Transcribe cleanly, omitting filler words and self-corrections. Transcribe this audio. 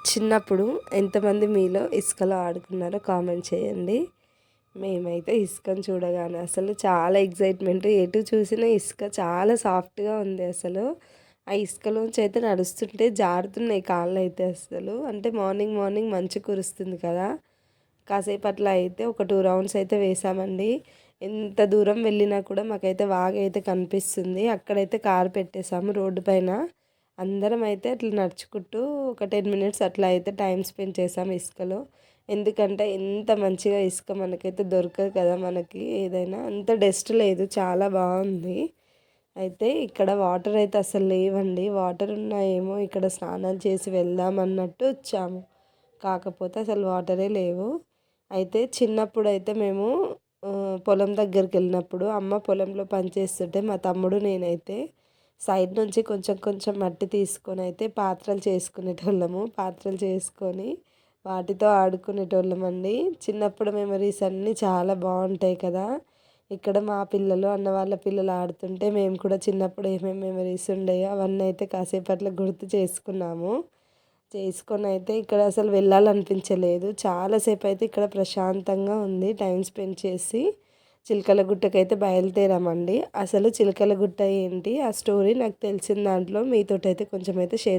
చిన్నప్పుడు ఎంతమంది మీలో ఇసుకలో ఆడుకున్నారో కామెంట్ చేయండి. మేమైతే ఇసుకను చూడగానే అసలు చాలా ఎగ్జైట్మెంట్, ఎటు చూసినా ఇసుక చాలా సాఫ్ట్గా ఉంది. అసలు ఆ ఇసుకలోంచి అయితే నడుస్తుంటే జారుతున్నాయి కాళ్ళు అయితే. అసలు అంటే మార్నింగ్ మార్నింగ్ మంచు కురుస్తుంది కదా, కాసేపు అట్లా అయితే ఒక 2 రౌండ్స్ అయితే వేసామండి. ఎంత దూరం వెళ్ళినా కూడా మాకైతే వాగు అయితే కనిపిస్తుంది. అక్కడైతే కారు పెట్టేసాము రోడ్డు పైన. అందరం అయితే అట్లా నడుచుకుంటూ ఒక 10 మినిట్స్ అట్లా అయితే టైం స్పెండ్ చేసాము ఇసుకలో. ఎందుకంటే ఎంత మంచిగా ఇసుక మనకైతే దొరకదు కదా, మనకి ఏదైనా అంత డస్ట్ లేదు, చాలా బాగుంది. అయితే ఇక్కడ వాటర్ అయితే అసలు లేవండి. వాటర్ ఉన్నాయేమో ఇక్కడ స్నానాలు చేసి వెళ్దాం అన్నట్టు వచ్చాము, కాకపోతే అసలు వాటరే లేవు. అయితే చిన్నప్పుడు అయితే మేము పొలం దగ్గరికి వెళ్ళినప్పుడు అమ్మ పొలంలో పనిచేస్తుంటే మా తమ్ముడు నేనైతే సైడ్ నుంచి కొంచెం కొంచెం మట్టి తీసుకొని అయితే పాత్రలు చేసుకునేటోళ్ళము. పాత్రలు చేసుకొని వాటితో ఆడుకునేటోళ్ళమండి. చిన్నప్పుడు మెమరీస్ అన్నీ చాలా బాగుంటాయి కదా. ఇక్కడ మా పిల్లలు అన్న వాళ్ళ పిల్లలు ఆడుతుంటే మేము కూడా చిన్నప్పుడు ఏమేమి మెమరీస్ ఉండేయో అవన్నీ అయితే కాసేపు అట్లా గుర్తు చేసుకున్నాము. చేసుకొని అయితే ఇక్కడ అసలు వెళ్ళాలనిపించలేదు. చాలాసేపు అయితే ఇక్కడ ప్రశాంతంగా ఉంది టైం స్పెండ్ చేసి చిలకల గుట్టకైతే బయలుదేరామండి. అసలు చిలకల గుట్ట ఏంటి ఆ స్టోరీ నాకు తెలిసిన దాంట్లో మీతోటి అయితే కొంచెం అయితే షేర్